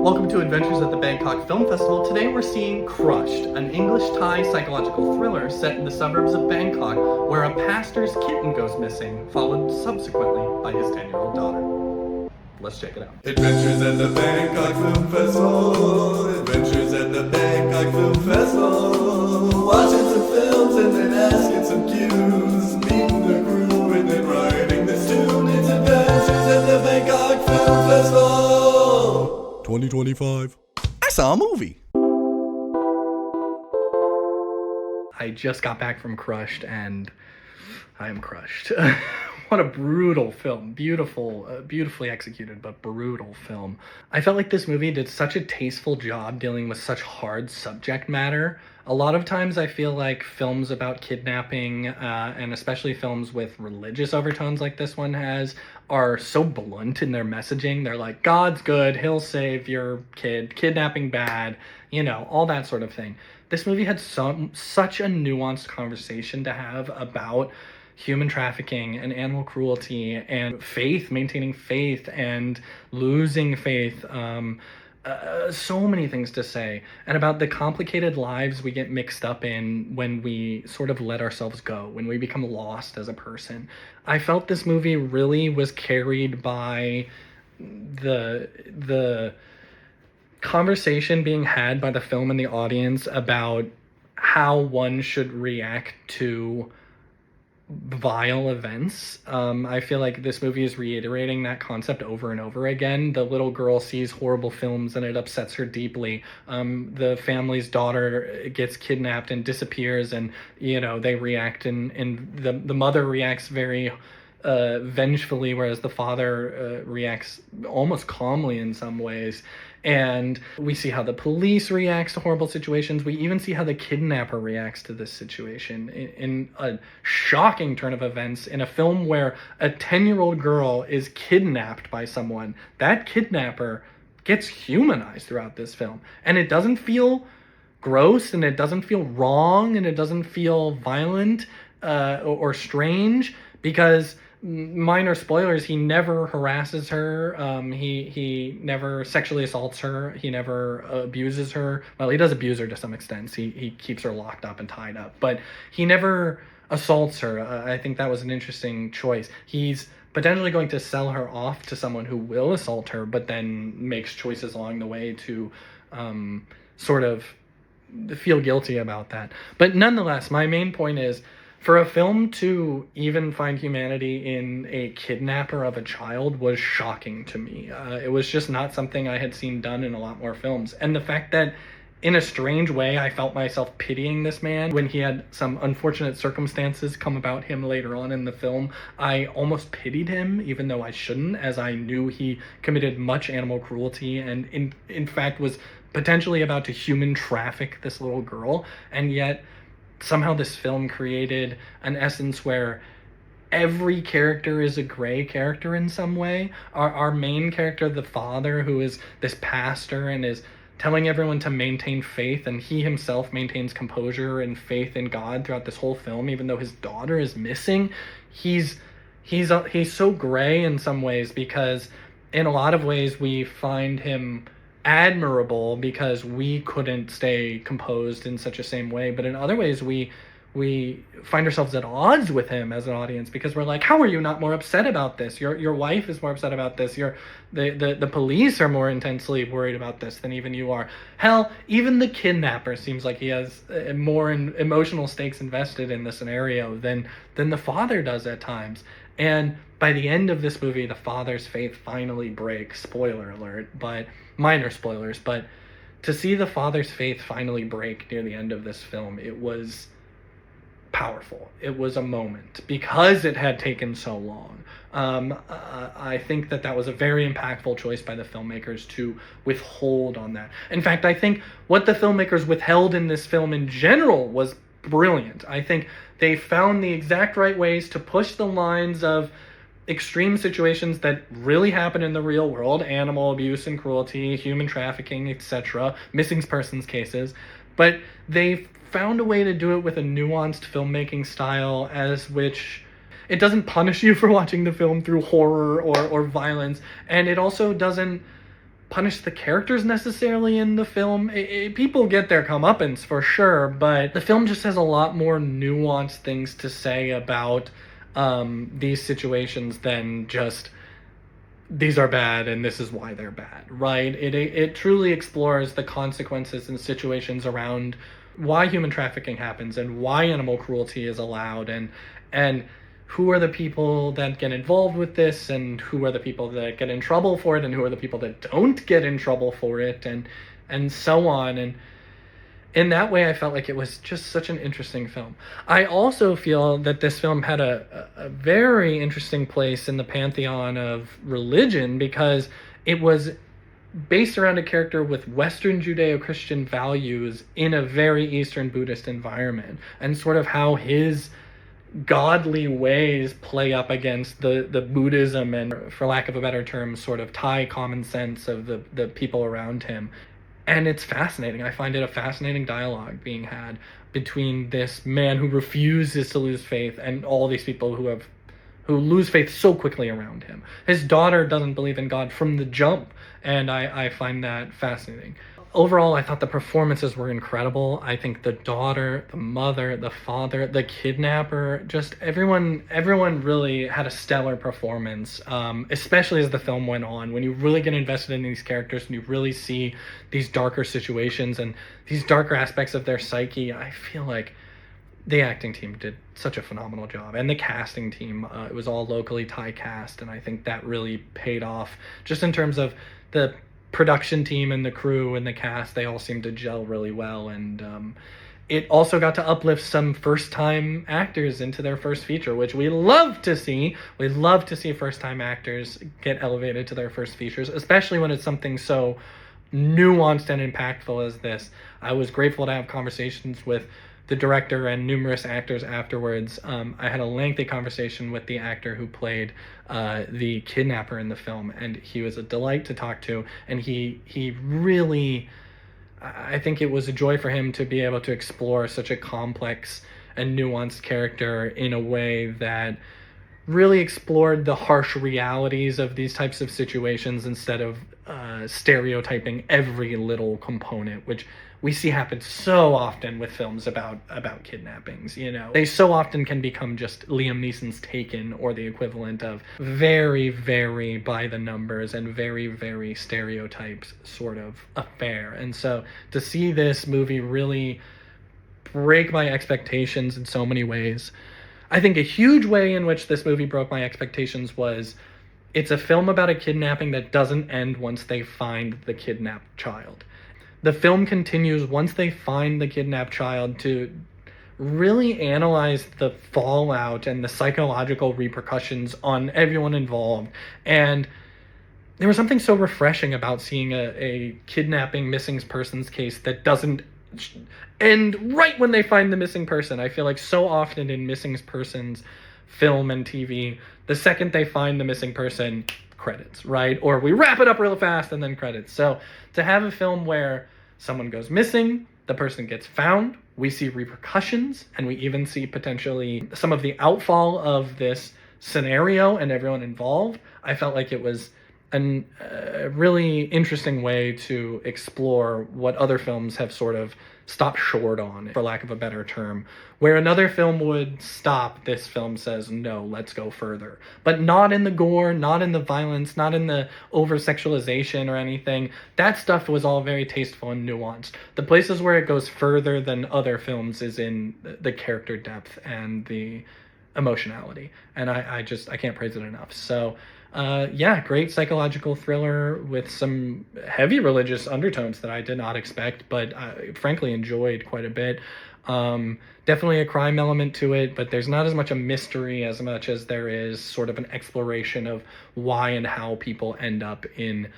Welcome to Adventures at the Bangkok Film Festival. Today we're seeing Crushed, an English-Thai psychological thriller set in the suburbs of Bangkok, where a pastor's kitten goes missing, followed subsequently by his 10-year-old daughter. Let's check it out. Adventures at the Bangkok Film Festival. Adventures at the Bangkok Film Festival. Watching some films and then asking some cues. Meeting the crew and then writing this tune. It's Adventures at the Bangkok Film Festival 2025. I saw a movie. I just got back from Crushed and I am crushed. What a brutal film. Beautifully executed, but brutal film. I felt like this movie did such a tasteful job dealing with such hard subject matter. A lot of times I feel like films about kidnapping, and especially films with religious overtones like this one has, are so blunt in their messaging. They're like, God's good, he'll save your kid, kidnapping bad, all that sort of thing. This movie had such a nuanced conversation to have about human trafficking and animal cruelty and faith, maintaining faith and losing faith. So many things to say, and about the complicated lives we get mixed up in when we sort of let ourselves go, when we become lost as a person. I felt this movie really was carried by the conversation being had by the film and the audience about how one should react to vile events. I feel like this movie is reiterating that concept over and over again. The little girl sees horrible films and it upsets her deeply. The family's daughter gets kidnapped and disappears, and they react, and the mother reacts very vengefully, whereas the father reacts almost calmly in some ways. And we see how the police reacts to horrible situations. We even see how the kidnapper reacts to this situation in a shocking turn of events in a film where a 10-year-old girl is kidnapped by someone. That kidnapper gets humanized throughout this film, and it doesn't feel gross, and it doesn't feel wrong, and it doesn't feel violent or strange, because minor spoilers, he never harasses her, he never sexually assaults her, he never abuses her. Well, he does abuse her to some extent. He keeps her locked up and tied up, but he never assaults her. I think that was an interesting choice. He's potentially going to sell her off to someone who will assault her, but then makes choices along the way to sort of feel guilty about that. But nonetheless, my main point is, for a film to even find humanity in a kidnapper of a child was shocking to me. It was just not something I had seen done in a lot more films. And the fact that, in a strange way, I felt myself pitying this man when he had some unfortunate circumstances come about him later on in the film. I almost pitied him, even though I shouldn't, as I knew he committed much animal cruelty and in fact was potentially about to human traffic this little girl. And yet somehow this film created an essence where every character is a gray character in some way. Our main character, the father, who is this pastor and is telling everyone to maintain faith, and he himself maintains composure and faith in God throughout this whole film, even though his daughter is missing. He's so gray in some ways, because in a lot of ways we find him admirable because we couldn't stay composed in such a same way, but in other ways we find ourselves at odds with him as an audience, because we're like, how are you not more upset about this? Your wife is more upset about this. The police are more intensely worried about this than even you are. Hell, even the kidnapper seems like he has more emotional stakes invested in the scenario than the father does at times. And by the end of this movie, the father's faith finally breaks. Spoiler alert, but minor spoilers. But to see the father's faith finally break near the end of this film, it was powerful. It was a moment, because it had taken so long. I think that was a very impactful choice by the filmmakers to withhold on that. In fact, I think what the filmmakers withheld in this film in general was brilliant. I think they found the exact right ways to push the lines of extreme situations that really happen in the real world: animal abuse and cruelty, human trafficking, etc., missing persons cases. But they found a way to do it with a nuanced filmmaking style, as which it doesn't punish you for watching the film through horror or violence, and it also doesn't punish the characters necessarily in the film. People get their comeuppance for sure, but the film just has a lot more nuanced things to say about these situations than just these are bad and this is why they're bad, right? It truly explores the consequences and situations around why human trafficking happens and why animal cruelty is allowed, and who are the people that get involved with this, and who are the people that get in trouble for it, and who are the people that don't get in trouble for it, and so on. And in that way, I felt like it was just such an interesting film. I also feel that this film had a very interesting place in the pantheon of religion, because it was based around a character with Western Judeo-Christian values in a very Eastern Buddhist environment, and sort of how his godly ways play up against the Buddhism and, for lack of a better term, sort of Thai common sense of the people around him. And it's fascinating. I find it a fascinating dialogue being had between this man who refuses to lose faith and all these people who lose faith so quickly around him. His daughter doesn't believe in God from the jump, and I find that fascinating. Overall, I thought the performances were incredible. I think the daughter, the mother, the father, the kidnapper, just everyone really had a stellar performance, especially as the film went on. When you really get invested in these characters and you really see these darker situations and these darker aspects of their psyche, I feel like the acting team did such a phenomenal job. And the casting team, it was all locally Thai cast, and I think that really paid off just in terms of the production team and the crew and the cast. They all seemed to gel really well, and it also got to uplift some first-time actors into their first feature, which we love to see. We love to see first-time actors get elevated to their first features, especially when it's something so nuanced and impactful as this. I was grateful to have conversations with the director and numerous actors afterwards. I had a lengthy conversation with the actor who played the kidnapper in the film, and he was a delight to talk to. And he really, I think it was a joy for him to be able to explore such a complex and nuanced character in a way that really explored the harsh realities of these types of situations instead of stereotyping every little component, which we see happen so often with films about kidnappings. You know, they so often can become just Liam Neeson's Taken, or the equivalent of very, very by the numbers and very, very stereotypes sort of affair. And so to see this movie really break my expectations in so many ways, I think a huge way in which this movie broke my expectations was it's a film about a kidnapping that doesn't end once they find the kidnapped child. The film continues once they find the kidnapped child to really analyze the fallout and the psychological repercussions on everyone involved. And there was something so refreshing about seeing a kidnapping missing persons case that doesn't end right when they find the missing person. I feel like so often in missing persons film and TV, the second they find the missing person, credits, right? Or we wrap it up real fast and then credits. So to have a film where someone goes missing, the person gets found, we see repercussions, and we even see potentially some of the outfall of this scenario and everyone involved, I felt like it was a really interesting way to explore what other films have sort of stopped short on, for lack of a better term. Where another film would stop, this film says, no, let's go further. But not in the gore, not in the violence, not in the over-sexualization or anything. That stuff was all very tasteful and nuanced. The places where it goes further than other films is in the character depth and the emotionality. And I can't praise it enough. So great psychological thriller with some heavy religious undertones that I did not expect, but I frankly enjoyed quite a bit. Definitely a crime element to it, but there's not as much a mystery as much as there is sort of an exploration of why and how people end up in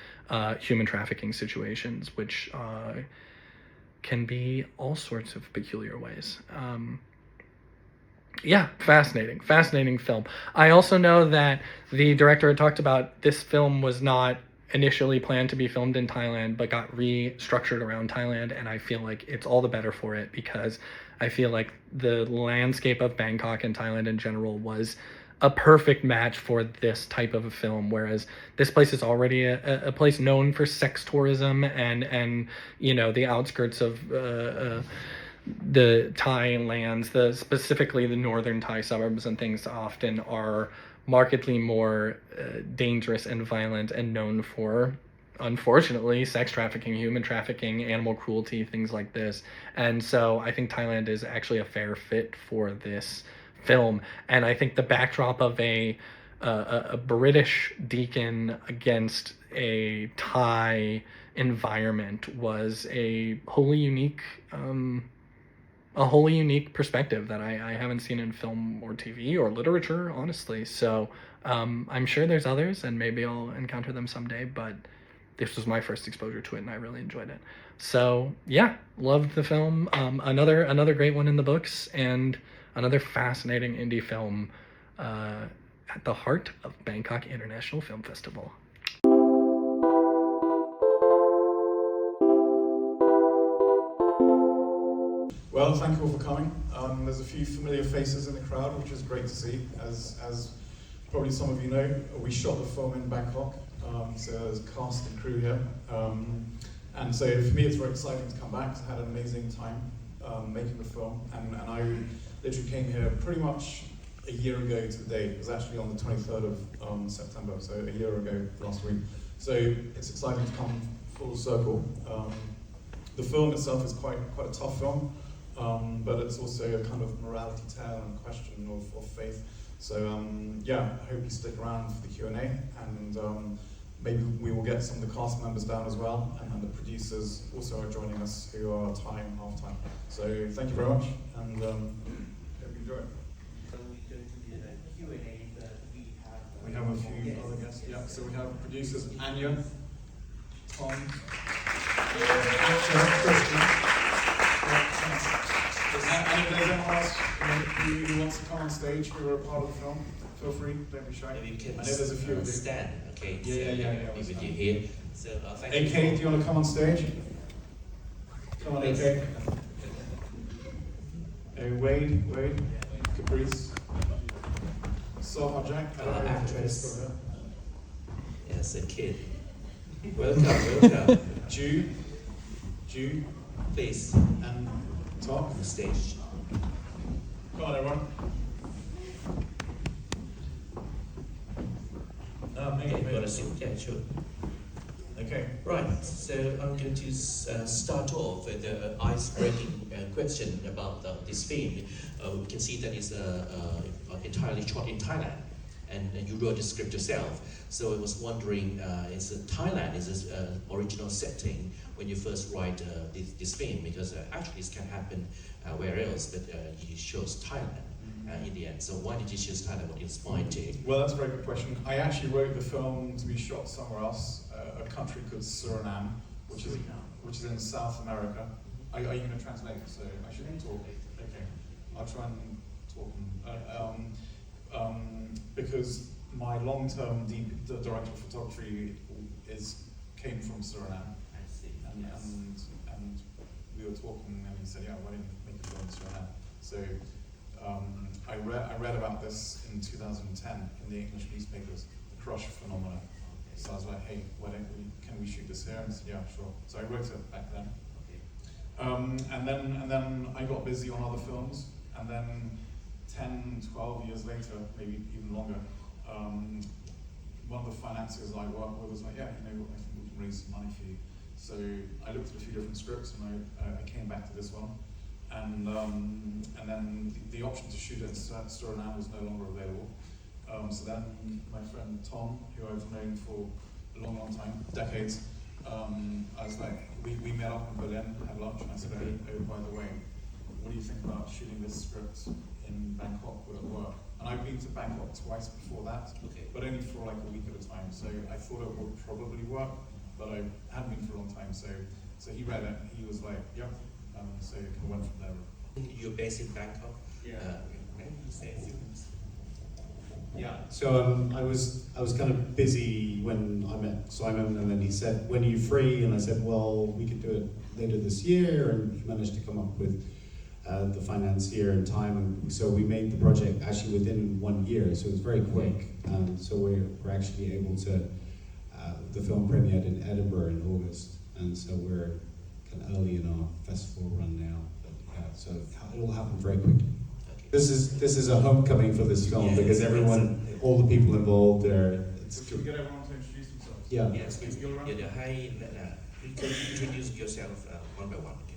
human trafficking situations, which can be all sorts of peculiar ways. Fascinating film. I also know that the director had talked about this film was not initially planned to be filmed in Thailand, but got restructured around Thailand, and I feel like it's all the better for it, because I feel like the landscape of Bangkok and Thailand in general was a perfect match for this type of a film, whereas this place is already a place known for sex tourism, and you know, the outskirts of the Thai lands, specifically the northern Thai suburbs and things, often are markedly more dangerous and violent and known for, unfortunately, sex trafficking, human trafficking, animal cruelty, things like this. And so I think Thailand is actually a fair fit for this film. And I think the backdrop of a British deacon against a Thai environment was a wholly unique perspective that I haven't seen in film or TV or literature, honestly. So I'm sure there's others, and maybe I'll encounter them someday, but this was my first exposure to it, and I really enjoyed it. So yeah, loved the film. Another great one in the books, and another fascinating indie film at the heart of Bangkok International Film Festival. Well, thank you all for coming. There's a few familiar faces in the crowd, which is great to see. As probably some of you know, we shot the film in Bangkok, so there's a cast and crew here. And so for me, it's very exciting to come back. I had an amazing time making the film, and I literally came here pretty much a year ago to the day. It was actually on the 23rd of September, so a year ago last week. So it's exciting to come full circle. The film itself is quite a tough film. But it's also a kind of morality tale and question of faith. So yeah, I hope you stick around for the Q&A, and maybe we will get some of the cast members down as well, and then the producers also are joining us, who are Thai and half Thai. So thank you very much, and hope you enjoy it. We have a few other guests. Yeah, so we have producers Anya, Tom, Christian. And if there's anyone else who wants to come on stage who are a part of the film, feel free, don't be shy. Maybe you can I know there's a few of you. stand, okay? Yeah. With you here. So, thank AK, you. do you want to come on stage? Come on, AK. Wade, Caprice, Soha Jack, Actress. Yes, a kid. Welcome. Ju, Please, and Tom. on the stage. Come on, everyone. Okay, got a seat. Yeah, sure. Okay. Right, so I'm going to start off with the ice-breaking question about this film. We can see that it's entirely shot in Thailand, and you wrote the script yourself. So I was wondering, Thailand is this original setting when you first write this film? Because actually this can happen where else, but you chose Thailand in the end. So why did you choose Thailand? What inspired you? Well, that's a very good question. I actually wrote the film to be shot somewhere else, a country called Suriname, which is in South America. Are you going to translate? So I shouldn't talk. Okay, I'll try and talk. Because my long-term director of photography came from Suriname. I see. And we were talking, and he said, "Yeah, why don't you make a film in Suriname?" So I read about this in 2010 in the English newspapers, the crush phenomenon. So I was like, "Hey, can we shoot this here?" And he said, "Yeah, sure." So I wrote it back then. And then I got busy on other films, and then 10, 12 years later, maybe even longer, one of the financiers I work with was like, "Yeah, I think we can raise some money for you." So I looked at a few different scripts, and I came back to this one. And then the option to shoot it in Suriname was no longer available. So then my friend Tom, who I've known for a long time, decades, I was like, we met up in Berlin, had lunch, and I said, "Oh, by the way, what do you think about shooting this script in Bangkok? Would it work?" And I've been to Bangkok twice before that, but only for like a week at a time. So I thought it would probably work, but I hadn't been for a long time. So he read it, he was like, "Yep." So it kind of went from there. You're based in Bangkok? Yeah. Maybe you say a few minutes. Yeah. So I was kind of busy when I met Simon, and then he said, "When are you free?" And I said, "Well, we could do it later this year." And he managed to come up with the financier and time, and so we made the project actually within 1 year, so it was very quick. So we're actually able to, the film premiered in Edinburgh in August, and so we're kind of early in our festival run now. But yeah, so it all happened very quickly. Okay. This is a homecoming for this film, Yes, because everyone, all the people involved are. Should we get everyone to introduce themselves? Yeah. Yes, please. Yeah, hi, you can introduce yourself one by one. Okay.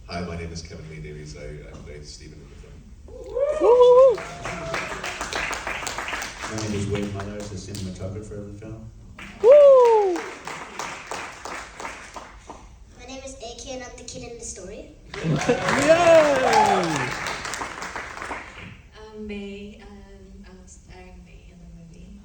Hi, my name is Kevin Lee Davies. I played Stephen in the film. My name is Wade Muller, the cinematographer of the film. My name is AK and I'm the kid in the story. I'm May and I'm starring May in the movie.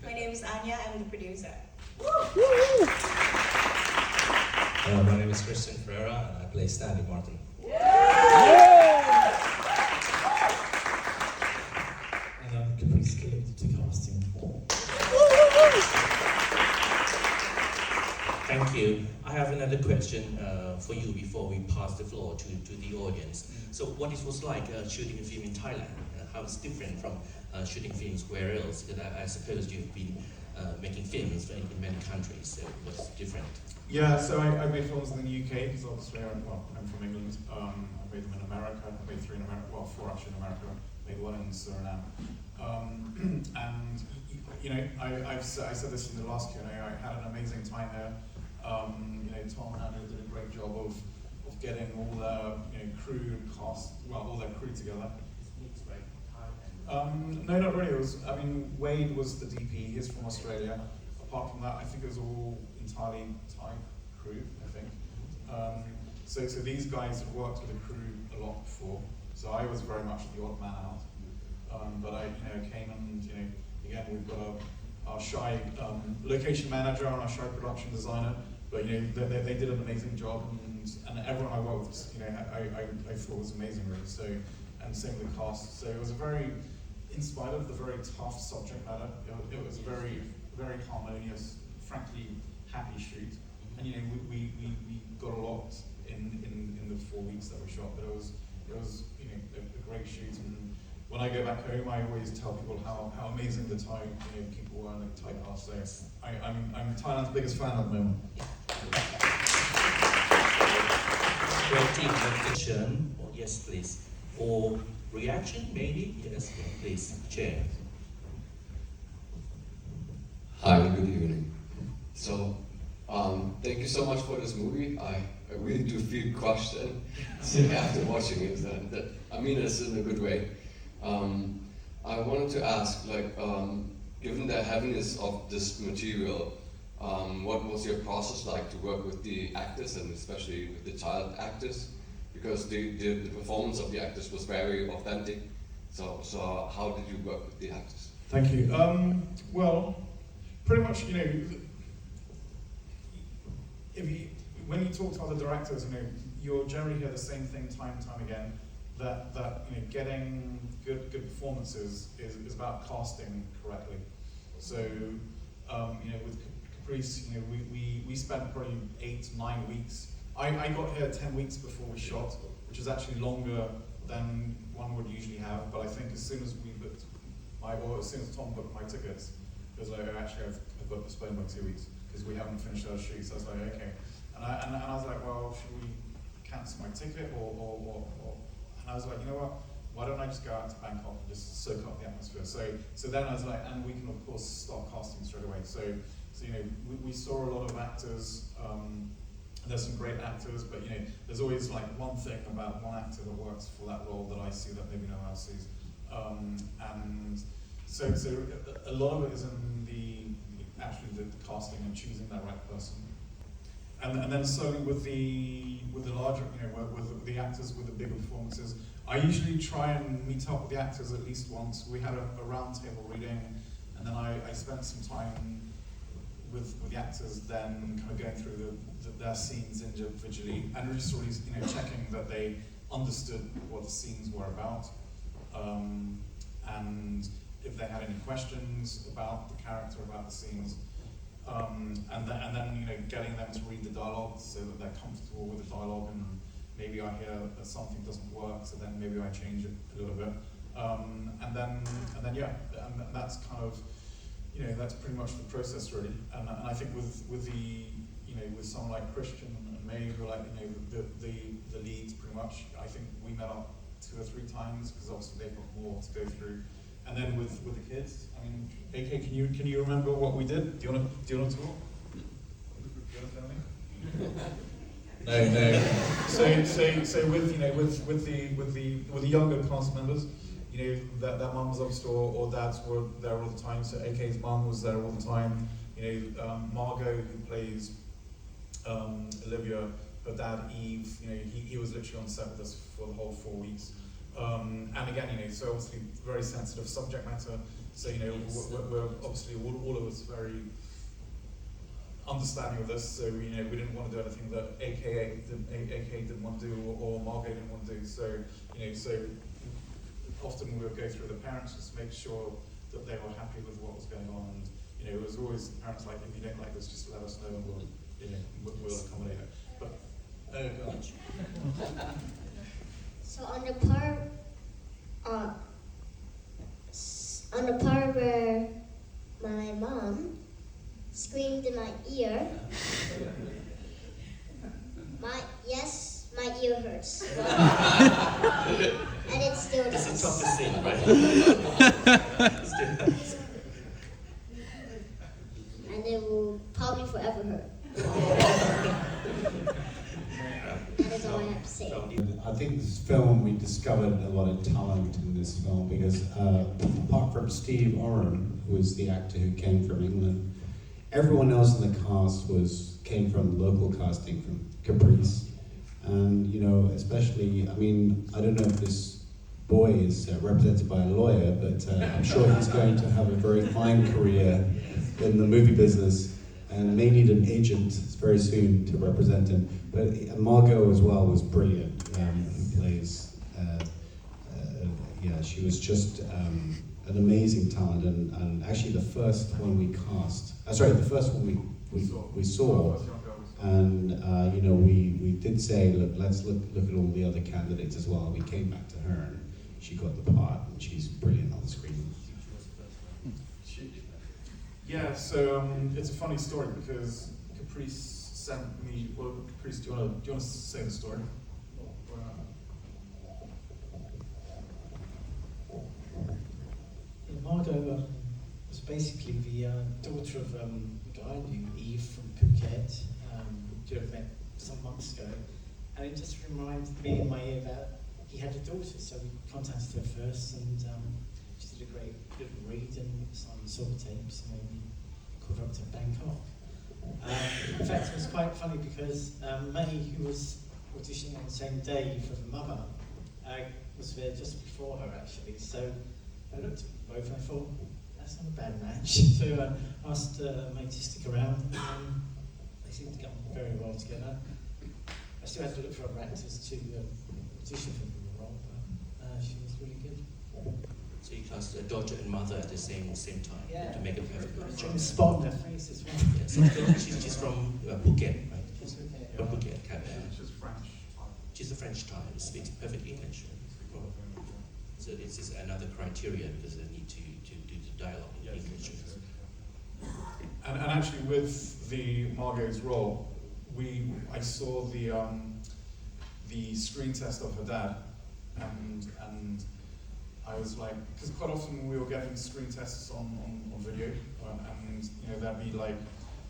My name is Anya, I'm the producer. My name is Christian Ferreira and I play Stanley Martin. And I'm Caprice Caleb to casting. Thank you. I have another question for you before we pass the floor to the audience. So what it was like shooting a film in Thailand? How it's different from shooting films where else? Because I suppose you've been making films in many countries, so what's different? Yeah, so I made films in the UK, because obviously I'm from England. I made them in America. I made 3 in America, well, 4 actually in America. I made 1 in Suriname. And you know, I said this in the last QnA. I had an amazing time there. You know, Tom and Andrew did a great job of getting all the crew and cast, well, all their crew together. No, not really. It was, I mean, Wade was the DP. He's from Australia. Apart from that, I think it was all entirely Thai crew, I think. So these guys have worked with the crew a lot before. So I was very much the odd man out. But I came and, again, we've got our shy location manager and our shy production designer. But they did an amazing job, and everyone I worked with, I thought was amazing, really. So, and same with the cast. So it was a very, in spite of the very tough subject matter, it was a very, very harmonious, frankly happy shoot. And we got a lot in the 4 weeks that we shot, but it was a great shoot. And when I go back home, I always tell people how amazing the Thai people were and the Thai cast. So I'm Thailand's biggest fan at the moment. Creative question, or yes, please, or reaction, maybe, yes, please, Chair. Hi, good evening. So, thank you so much for this movie. I really do feel crushed and after watching it, and I mean this in a good way. I wanted to ask, given the heaviness of this material, what was your process like to work with the actors, and especially with the child actors? Because the performance of the actors was very authentic. So how did you work with the actors? Thank you. Well, pretty much, when you talk to other directors, you'll generally hear the same thing time and time again. That getting good performances is about casting correctly. So with Caprice, we spent probably 8-9 weeks. I got here 10 weeks before we shot, which is actually longer than one would usually have. But I think as soon as as soon as Tom booked my tickets, because I've got postponed by 2 weeks because we haven't finished our shoot. So I was like, okay, and I was like, well, should we cancel my ticket or and I was like, you know what? Why don't I just go out to Bangkok and just soak up the atmosphere? So then I was like, and we can of course start casting straight away. So we saw a lot of actors. There's some great actors, but there's always like one thing about one actor that works for that role that I see that maybe no one else sees. And so a lot of it is in the casting and choosing that right person. And then slowly with the larger, with the actors with the bigger performances, I usually try and meet up with the actors at least once. We had a round table reading, and then I spent some time with the actors, then kind of going through their scenes individually, and just really checking that they understood what the scenes were about. and if they had any questions about the character, about the scenes, and then getting them to read the dialogue so that they're comfortable with the dialogue, and maybe I hear that something doesn't work, so then maybe I change it a little bit, and then yeah, and that's kind of that's pretty much the process really, and I think with the with someone like Christian and May, who are like the leads pretty much, I think we met up 2 or 3 times because obviously they've got more to go through. And then with the kids, I mean, AK, can you remember what we did? Do you want to talk? Do you want to tell me? No. So with the younger cast members, that their mums obviously or dads were there all the time. So AK's mum was there all the time. Margot, who plays Olivia, her dad Eve, he was literally on set with us for the whole 4 weeks. And again, so obviously very sensitive subject matter. So we're obviously all of us very understanding of this. So we didn't want to do anything that AK didn't want to do or Margot didn't want to do. So so often we would go through the parents just to make sure that they were happy with what was going on. And it was always the parents like, if you don't like this, just let us know and we'll accommodate it. But go on. So on the part where my mom screamed in my ear, my ear hurts. And it still does. It's the toughest scene, right? And it will probably forever hurt. That is all I have to say. I think this film, we discovered a lot of talent in this film because apart from Steve Oram, who was the actor who came from England, everyone else in the cast came from local casting from Caprice. And especially, I mean, I don't know if this boy is represented by a lawyer, but I'm sure he's going to have a very fine career in the movie business and may need an agent very soon to represent him. But Margot as well was brilliant, who plays, she was just an amazing talent, and actually the first one we cast, the first one we saw, and we did say, look, let's look at all the other candidates as well. We came back to her, and she got the part, and she's brilliant on the screen. Yeah, so it's a funny story because Caprice sent me. Well, Caprice, do you want to say the story? Margot was basically the daughter of a guy named Eve from Phuket, who I met some months ago, and it just reminded me in my ear that he had a daughter, so we contacted her first, and she did a great little read and some sort of tapes, and then we called her up to Bangkok. In fact, it was quite funny because May, who was auditioning on the same day for the mother, was there just before her actually, so I looked at both and I thought, that's not a bad match. So I asked May to stick around, and they seemed to get on very well together. I still had to look for other actors to audition for the role, but she was really good. So you cast a daughter and mother at the same time to make a perfect match. Trying to spot on their face as well. Yes, she's from Phuket, right? She's from Phuket, She's French. She's a French Thai, speaks perfect English. So this is another criteria because they need to do the dialogue in English. And actually, with the Margot's role, I saw the screen test of her dad, and I was like, because quite often we were getting screen tests on video, and that'd be like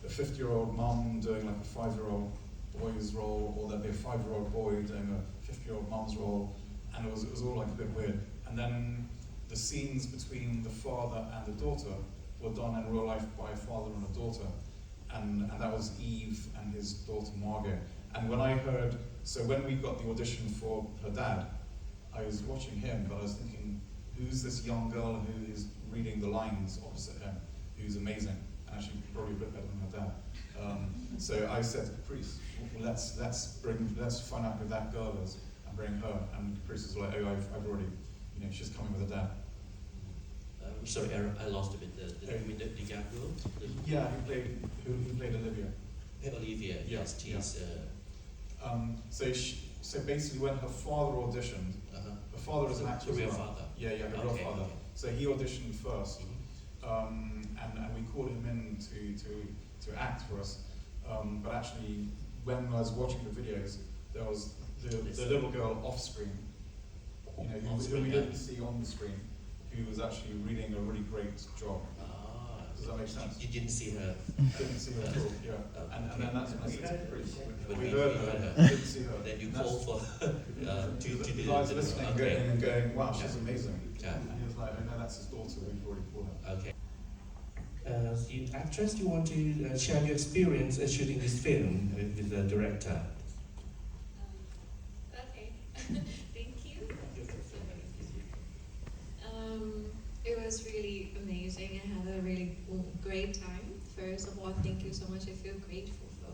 a 50-year-old mum doing like a 5-year-old boy's role, or there'd be a 5-year-old boy doing a 50-year-old mum's role, and it was all like a bit weird. And then the scenes between the father and the daughter were done in real life by a father and a daughter, and that was Eve and his daughter Margot. And when I heard, so when we got the audition for her dad, I was watching him, but I was thinking, who's this young girl who is reading the lines opposite him, who's amazing, and actually probably a bit better than her dad. So I said to Caprice, well, let's find out who that girl is and bring her. And Caprice was like, oh, I've already she's coming with her dad. Sorry, I lost a bit. The young girl? Yeah, who played Olivia. Olivia, Yeah, yes, she's... So basically when her father auditioned, her father is an actor as real well. father? Yeah, her real father. Okay. So he auditioned first, Mhm. and we called him in to act for us. But actually, when I was watching the videos, there was the little girl off screen, who we didn't see on the screen, who was actually reading a really great job. Does that make sense? You didn't see her? Didn't see her at all, yeah. And then that's when I said, we We heard heard her, her. didn't see her. Then you And call that's- for to do the guys listening and going, wow, she's amazing. Yeah. And he was like, oh no, that's his daughter, we've already called her. Okay. The actress, do you want to share your experience shooting this film with the director? Okay, thank you. It was really amazing. I had a really great time. First of all, thank you so much. I feel grateful for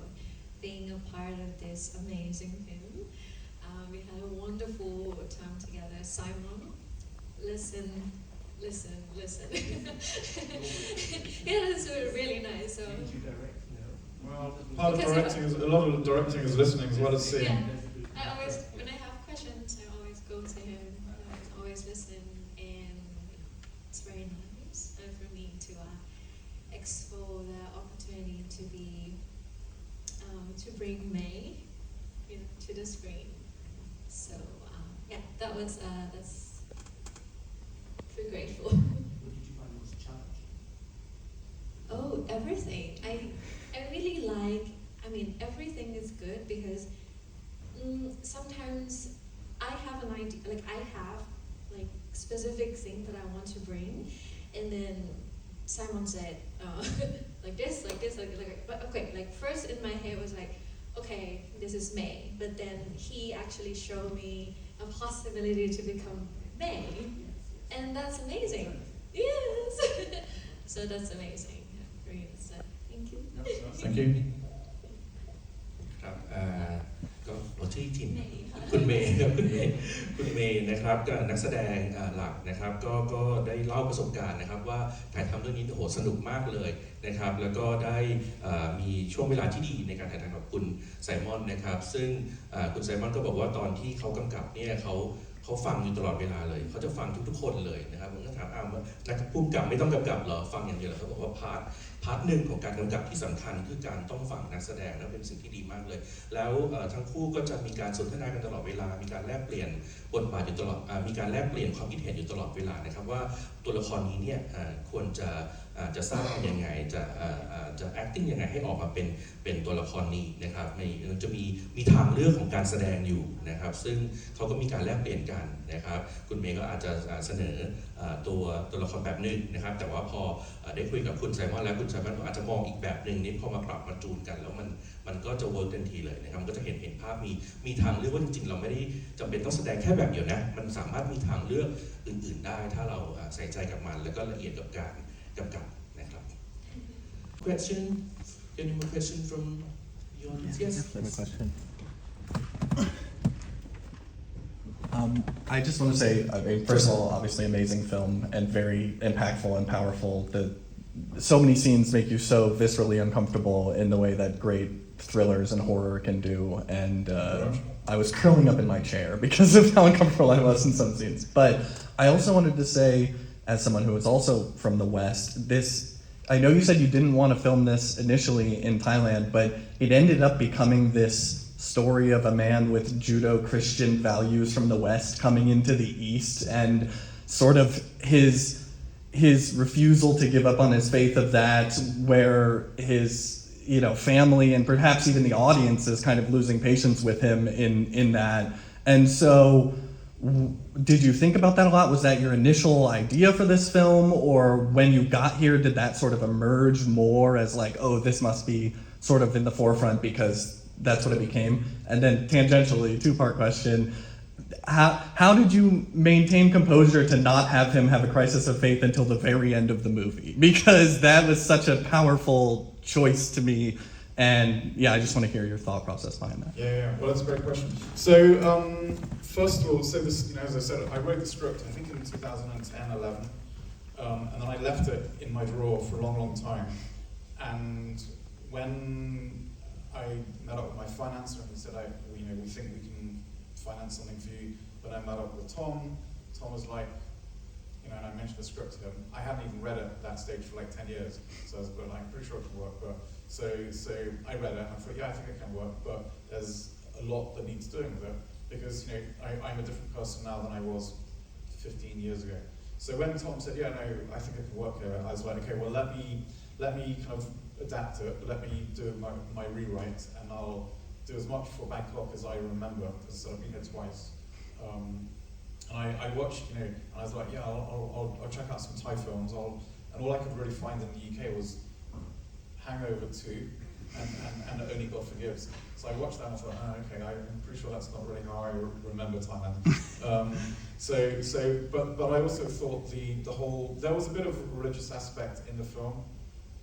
being a part of this amazing film. We had a wonderful time together. Simon, listen. Yeah, that's really nice. So. Well, part of Because directing is, a lot of directing is listening as well as seeing. Yeah, I always, when I have questions, I always go to him. I always listen, and it's very nice for me to explore the opportunity to be, to bring May, to the screen. So yeah, that was that's. Feel grateful. What did you find was a challenge? Oh, everything. I really like. I mean, everything is good because sometimes I have an idea. Like I have like specific thing that I want to bring, and then Simon said like this. But okay, like first in my head was like, okay, this is May. But then he actually showed me a possibility to become May. And that's amazing. Yes. So that's amazing. Great. So, thank you. Thank you. ครับก็ที่ทีมคุณเมย์นะครับก็นักแสดงหลักนะครับก็ได้เล่าประสบการณ์นะครับว่าถ่ายทำเรื่องนี้โอ้โหสนุกมากเลยนะครับแล้วก็ได้มีช่วงเวลาที่ดีในการถ่ายทำกับคุณไซมอนนะครับซึ่งคุณไซมอนก็บอกว่าตอนที่เขากำกับเนี่ยเขาฟังอยู่ตลอดเวลาเลยเขาจะฟังทุกๆคนเลยนะครับผมก็ถามนักผู้กำกับไม่ต้องกำกับเหรอฟังอย่างเดียวเหรอเขาบอกว่าพาร์ทหนึ่งของการกำกับที่สำคัญคือการต้องฟังนักแสดงและเป็นสิ่งที่ดีมากเลยแล้วทั้งคู่ก็จะมีการสนทนากันตลอดเวลามีการแลกเปลี่ยนบทบาทอยู่ตลอดมีการแลกเปลี่ยนความคิดเห็นอยู่ตลอดเวลานะครับว่าตัวละครนี้เนี่ยควรจะสร้างยังไงจะ acting ยังไงให้ออกมาเป็นตัวละครนี้นะครับมันจะมีทางเลือกของการแสดงอยู่นะครับซึ่งเขาก็มีการแลกเปลี่ยนกันนะครับคุณเมย์ก็อาจจะเสนอตัวละครแบบหนึ่งนะครับแต่ว่าพอได้คุยกับคุณไซมอนแล้วคุณไซมอนก็อาจจะมองอีกแบบหนึ่งนี้พอมาปรับมาจูนกันแล้วมันก็จะเวิร์กทันทีเลยนะครับก็จะเห็นภาพมีทางเลือกว่าจริงๆเราไม่ได้จำเป็นต้องแสดงแค่แบบเดียวนะมันสามารถมีทางเลือกอื่นๆได้ถ้าเราใส่ใจกับมันแล้วก็ละเอียดกับการกำกับนะครับ Question? Any more question from the audience? Yes. I have a question. I just want to say, first of all, obviously amazing film and very impactful and powerful. So many scenes make you so viscerally uncomfortable in the way that great thrillers and horror can do. And I was curling up in my chair because of how uncomfortable I was in some scenes. But I also wanted to say, as someone who is also from the West, I know you said you didn't want to film this initially in Thailand, but it ended up becoming this story of a man with Judo-Christian values from the West coming into the East, and sort of his refusal to give up on his faith of that, where his family and perhaps even the audience is kind of losing patience with him in that. And so did you think about that a lot? Was that your initial idea for this film, or when you got here did that sort of emerge more as like, oh, this must be sort of in the forefront because that's what it became? And then tangentially, two-part question, how did you maintain composure to not have him have a crisis of faith until the very end of the movie? Because that was such a powerful choice to me And yeah, I just want to hear your thought process behind that. Yeah. Well, that's a great question. So, first of all, so this, as I said, I wrote the script, I think in 2010, 11, and then I left it in my drawer for a long, long time. And when I met up with my financer and he said, we think we can finance something for you, but I met up with Tom was like, and I mentioned the script to him. I hadn't even read it at that stage for like 10 years, so I was like, I'm pretty sure it can work. But so I read it and I thought, yeah, I think it can work, but there's a lot that needs doing with it because I'm a different person now than I was 15 years ago. So when Tom said, yeah, no, I think it can work here, I was like, okay, well let me kind of adapt it, let me do my rewrite, and I'll do as much for Bangkok as I remember because I've been here twice. And I watched, and I was like, yeah, I'll check out some Thai films. And all I could really find in the UK was Hangover 2 and Only God Forgives. So I watched that and I thought, okay, I'm pretty sure that's not really how I remember Thailand. But I also thought there was a bit of a religious aspect in the film,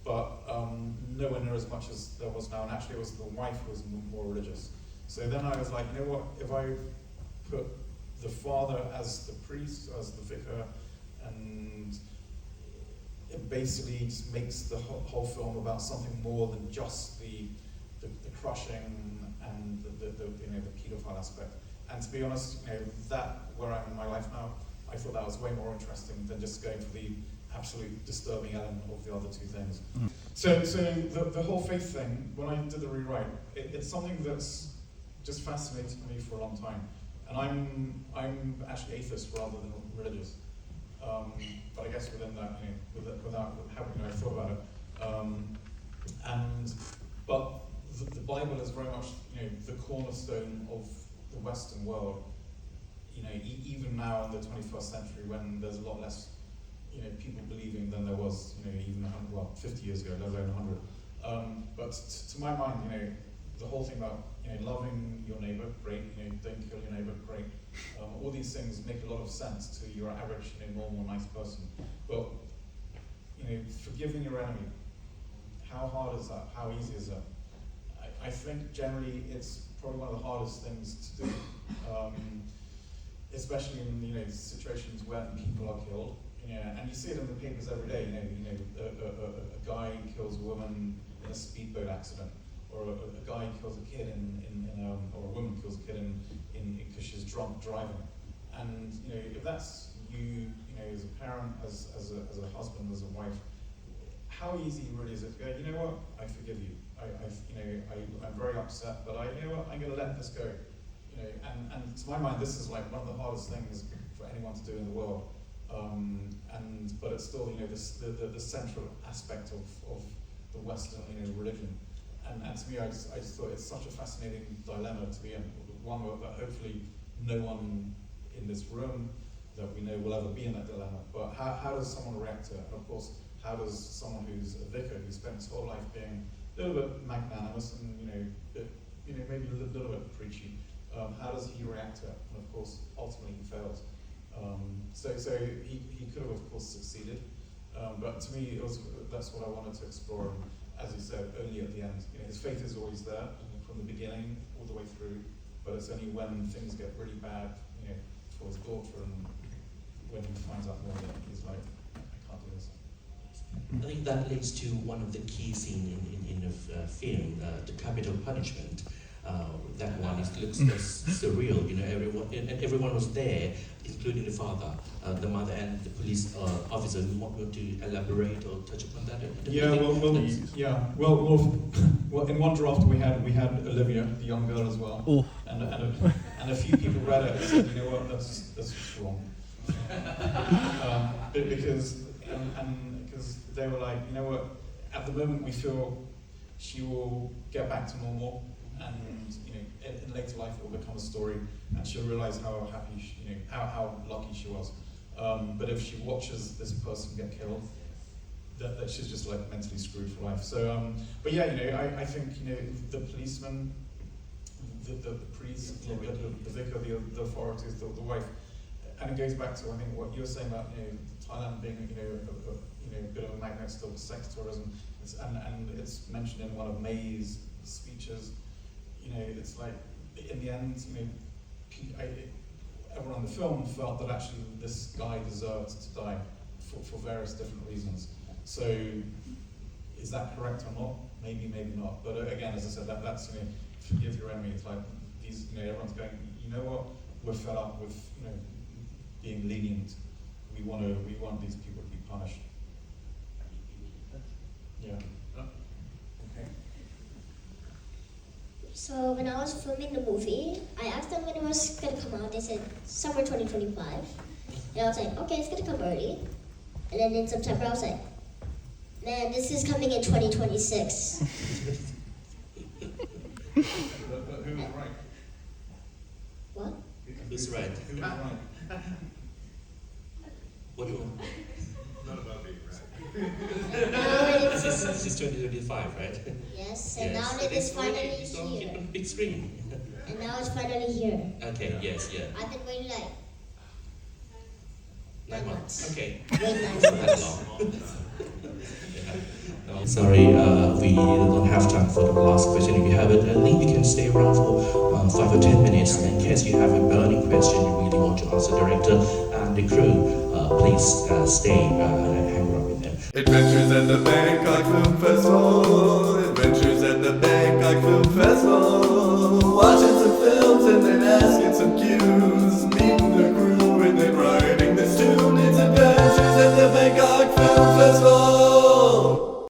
but nowhere near as much as there was now. And actually, it was the wife who was more religious. So then I was like, you know what? If I put the father as the priest, as the vicar, and it basically just makes the whole film about something more than just the crushing and the paedophile aspect. And to be honest, that where I'm in my life now, I thought that was way more interesting than just going for the absolute disturbing element of the other two things. Mm. So the whole faith thing, when I did the rewrite, it's something that's just fascinated me for a long time. And I'm actually atheist rather than religious. But I guess within that, without having I thought about it. But the Bible is very much, the cornerstone of the Western world. Even now in the 21st century, when there's a lot less, people believing than there was, even 50 years ago, let alone 100. But to my mind, the whole thing about loving your neighbor, great. Don't kill your neighbor, great. All these things make a lot of sense to your average, normal, nice person. But forgiving your enemy, how hard is that? How easy is that? I think generally it's probably one of the hardest things to do, especially in situations where people are killed. And you see it in the papers every day. A guy kills a woman in a speedboat accident. Or a guy kills a kid or a woman kills a kid because she's drunk driving, and if that's you, as a parent, as a husband, as a wife, how easy really is it to go? You know what? I forgive you. I'm very upset, but I'm going to let this go. And to my mind, this is like one of the hardest things for anyone to do in the world. But it's still the central aspect of the Western religion. And to me, I just thought it's such a fascinating dilemma to be in. One that hopefully no one in this room that we know will ever be in that dilemma. But how does someone react to it? And of course, how does someone who's a vicar who spent his whole life being a little bit magnanimous and maybe a little bit preachy, how does he react to it? And of course, ultimately he fails. So he could have, of course, succeeded. But to me, that's what I wanted to explore. As you said, only at the end. His faith is always there from the beginning all the way through, but it's only when things get really bad, for his daughter and when he finds out more that he's like, I can't do this. I think that leads to one of the key scenes in the film, the capital punishment. That one looks surreal. Everyone was there, including the father, the mother, and the police officer. You want to elaborate or touch upon that? Well, in one draft we had Olivia, the young girl, as well. Ooh. And a few people read it and said, you know what, that's just wrong. Because they were like, you know what, at the moment we feel she will get back to normal, and in later life it will become a story, and she'll realize how happy how lucky she was. But if she watches this person get killed, that she's just like mentally screwed for life. So, but yeah, I think the policeman, the priest, the vicar, the authorities, the wife, and it goes back to I think what you were saying about Thailand being a bit of a magnet still for sex tourism, and it's mentioned in one of May's speeches. It's like in the end, everyone in the film felt that actually this guy deserved to die for various different reasons. So is that correct or not? Maybe, maybe not. But again, as I said, that's forgive your enemy. It's like these, everyone's going. You know what? We're fed up with being lenient. We want these people to be punished. Yeah. Okay. So when I was filming the movie, I asked them when it was going to come out. They said summer 2025. And I was like, okay, it's going to come early. And then in September, I was like, man, this is coming in 2026. But who was right? What? Who's right? Who was right? What do you? Not about being right. Now This is 2025, right? yes, and Yes. now that it's finally It's on here. big screen. And now it's finally here. Okay. Yes. Yeah. I've been waiting like 9 months. Okay. wait 9 Not that months. long. Sorry, we don't have time for the last question. If you have it, Lee, you can stay around for 5 or 10 minutes. In case you have a burning question you really want to ask the director and the crew, please stay and hang around with them. Adventures at the Bangkok Film Festival. Adventures at the Bangkok Film Festival. Watching some films and then asking some cues.